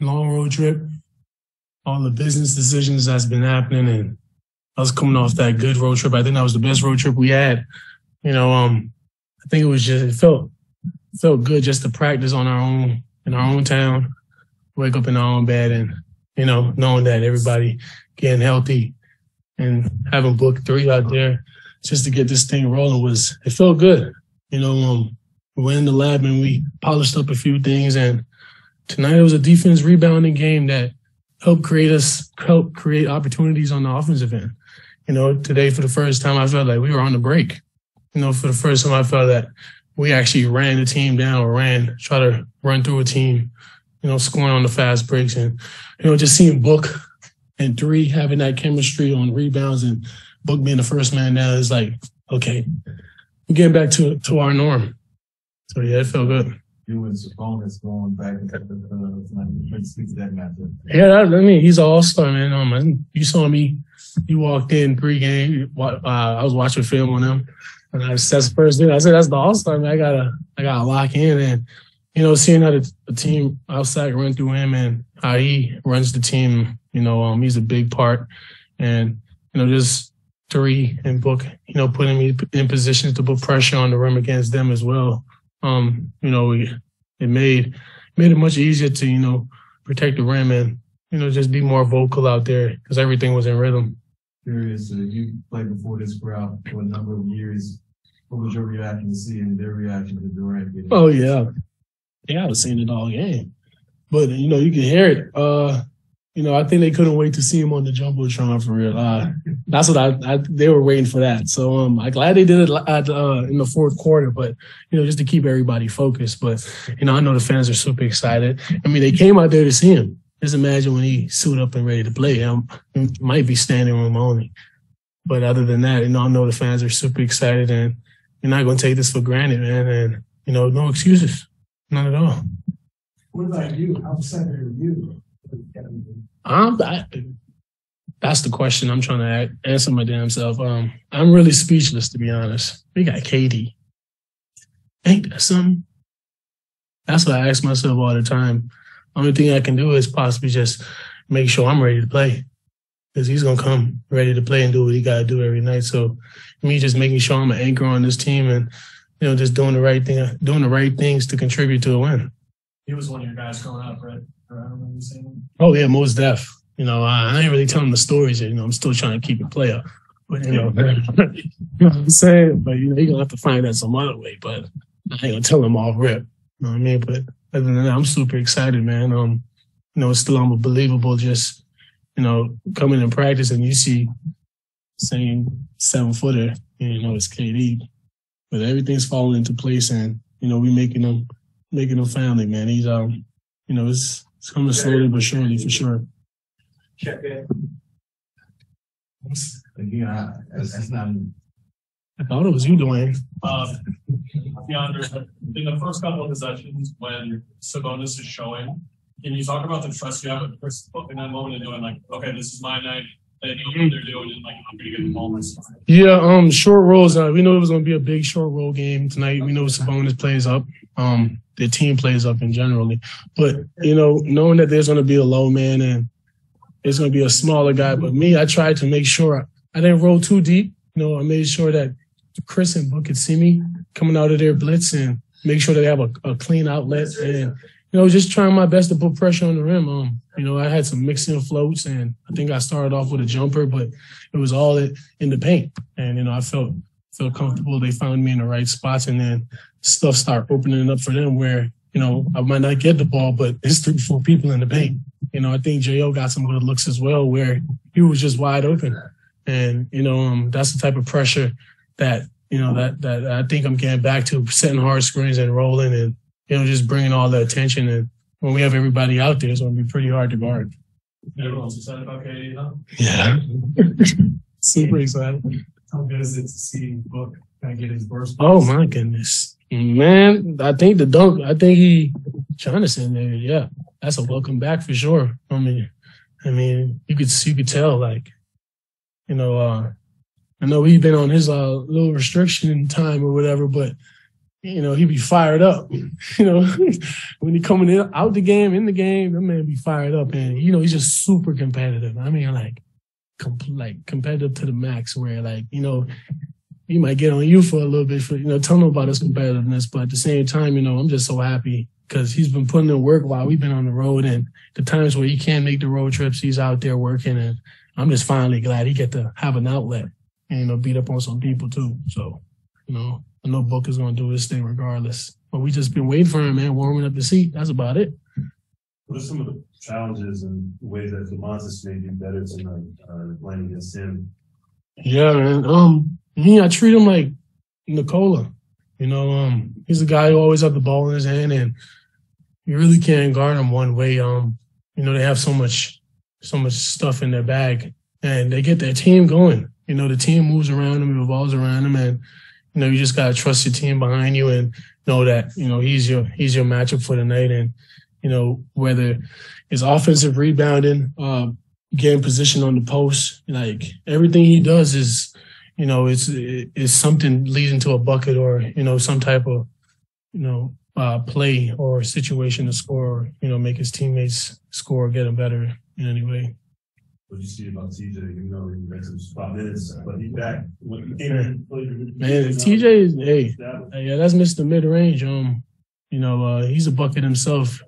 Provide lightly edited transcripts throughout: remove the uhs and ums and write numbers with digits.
long road trip, all the business decisions that's been happening, and us coming off that good road trip. I think that was the best road trip we had. I think it felt good just to practice on our own in our own town, wake up in our own bed, and knowing that everybody getting healthy and having book 3 out there just to get this thing rolling it felt good. We went in the lab and we polished up a few things, and tonight it was a defense rebounding game that helped create opportunities on the offensive end. Today for the first time I felt like we were on the break. For the first time I felt that we actually ran the team down, try to run through a team, scoring on the fast breaks, and, just seeing Book and 3 having that chemistry on rebounds and Book being the first man down is like, okay, we're getting back to our norm. So, yeah, it felt good. You and Sabonis going back and speak to that matchup. Yeah, he's an all-star, man. You saw me. You walked in pregame. I was watching film on him. And that's the first thing I said. That's the all-star, man. I gotta lock in, and seeing how the team outside run through him and how he runs the team. He's a big part, and just 3 and Book, putting me in positions to put pressure on the rim against them as well. It made it much easier to protect the rim and just be more vocal out there because everything was in rhythm. Curious, you played before this crowd for a number of years. What was your reaction to seeing their reaction to Durant? Oh yeah, I was seeing it all game, but you can hear it. I think they couldn't wait to see him on the jumbotron for real. That's what they were waiting for that. So I'm glad they did it in the fourth quarter, but just to keep everybody focused. But I know the fans are super excited. They came out there to see him. Just imagine when he suit up and ready to play. It might be standing room only. But other than that, I know the fans are super excited, and you're not going to take this for granted, man. And, no excuses. None at all. What about you? How excited are you? That's the question I'm trying to answer my damn self. I'm really speechless, to be honest. We got KD. Ain't that something? That's what I ask myself all the time. Only thing I can do is possibly just make sure I'm ready to play, because he's going to come ready to play and do what he got to do every night. So me just making sure I'm an anchor on this team and, just doing the right things to contribute to a win. He was one of your guys growing up, right? I remember you saying that. Oh, yeah, most def. I ain't really telling the stories yet. I'm still trying to keep it player. But, you know what I'm saying? But, you're going to have to find that some other way. But I ain't going to tell them off rip. You know what I mean? But other than that, I'm super excited, man. It's still unbelievable just, coming in practice and you see same 7-footer, it's KD. But everything's falling into place and, we making them family, man. He's, it's coming slowly but surely for sure. Check in. Again, that's not. I thought it was you, Dwayne. Deandre, in the first couple of possessions when Sabonis is showing, can you talk about the trust you have with Chris in that moment and doing okay, this is my night. They know what they're doing and I'm going to get the ball myself. Yeah, short rolls. We know it was going to be a big short roll game tonight. We know Sabonis plays up. The team plays up in generally. But, knowing that there's going to be a low man and it's going to be a smaller guy. But me, I tried to make sure I didn't roll too deep. I made sure that Chris and Book could see me coming out of their blitz and make sure they have a clean outlet and, just trying my best to put pressure on the rim. I had some mixing floats and I think I started off with a jumper, but it was all in the paint. And, I felt comfortable. They found me in the right spots and then stuff started opening up for them where, I might not get the ball, but it's 3-4 people in the paint. I think J.O. got some good looks as well where he was just wide open. And, that's the type of pressure that, that I think I'm getting back to, setting hard screens and rolling and, just bringing all the attention. And when we have everybody out there, it's going to be pretty hard to guard. Everyone's excited about KD, huh? Yeah. Super excited. How good is it to see Book kind of get his burst? Oh, my goodness. Man, I think Jonathan there, yeah. That's a welcome back for sure. I mean, you could tell, I know he's been on his little restriction time or whatever, but he be fired up. When he coming out the game, in the game, that man be fired up. And, he's just super competitive. I mean, competitive to the max where, he might get on you for a little bit for, telling him about his competitiveness. But at the same time, I'm just so happy because he's been putting in work while we've been on the road. And the times where he can't make the road trips, he's out there working. And I'm just finally glad he get to have an outlet and, beat up on some people too. So, I know Book is going to do his thing regardless. But we just been waiting for him, man, warming up the seat. That's about it. What are some of the challenges and ways that Demontis made you better tonight playing against him? Yeah, man. I treat him like Nicola. He's a guy who always have the ball in his hand, and you really can't guard him one way. They have so much stuff in their bag, and they get their team going. The team moves around him, revolves around him, and you just gotta trust your team behind you and know that he's your matchup for the night. And whether it's offensive rebounding, getting position on the post, everything he does is it's something leading to a bucket or some type of play or situation to score or make his teammates score or get him better in any way. What do you see about TJ? He makes some spot minutes, but he's back. Man, TJ is that's Mr. Mid-range. He's a bucket himself.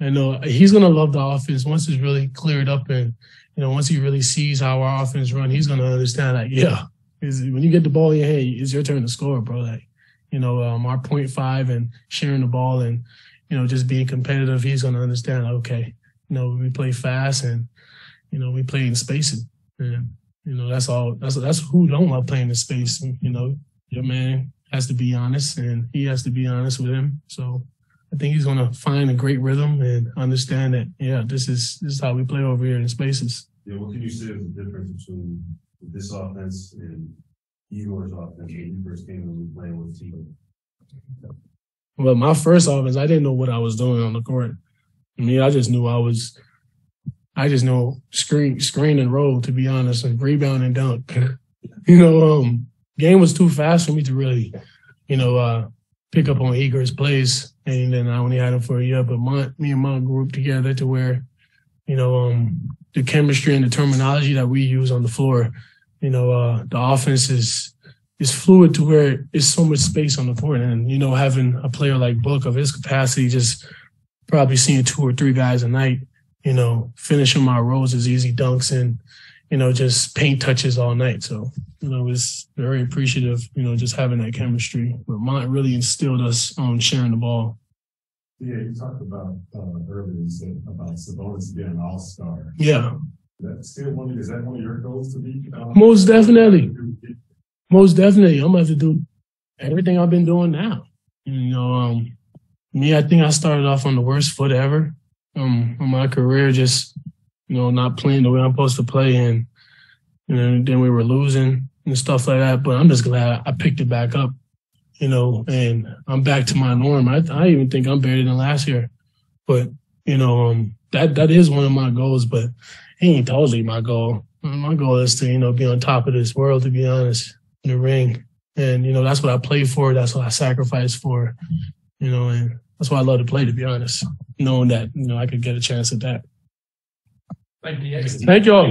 And he's gonna love the offense once it's really cleared up, and once he really sees how our offense run, he's gonna understand when you get the ball in your hand, it's your turn to score, bro. Our 0.5 and sharing the ball and just being competitive, he's gonna understand. Okay, we play fast and we play in spacing, and that's all. That's who don't love playing in space. And your man has to be honest, and he has to be honest with him. So I think he's gonna find a great rhythm and understand that this is how we play over here in spaces. Yeah, what can you say is the difference between this offense and Igor's offense when you first came and we playing with team? Well, my first offense, I didn't know what I was doing on the court. I just knew screen and roll, to be honest, and rebound and dunk. Game was too fast for me to really, pick up on Igor's plays. And then I only had him for a year, but me and Mont grew up together to where, the chemistry and the terminology that we use on the floor, the offense is fluid to where there's so much space on the court. And, having a player like Book of his capacity, just probably seeing 2 or 3 guys a night, finishing my rolls as easy dunks and, just paint touches all night. So, it's very appreciative, just having that chemistry. But Mont really instilled us on sharing the ball. Yeah, you talked about earlier, you said about Sabonis being an all-star. Yeah. Is that one of your goals to be? Most definitely. Most definitely. I'm going to have to do everything I've been doing now. I think I started off on the worst foot ever. On my career, just, not playing the way I'm supposed to play. And, then we were losing and stuff like that. But I'm just glad I picked it back up, and I'm back to my norm. I even think I'm better than last year. But, that is one of my goals, but it ain't totally my goal. My goal is to, be on top of this world, to be honest, in the ring. And, that's what I play for. That's what I sacrifice for, and that's why I love to play, to be honest, knowing that, I could get a chance at that. Thank you. Thank you all.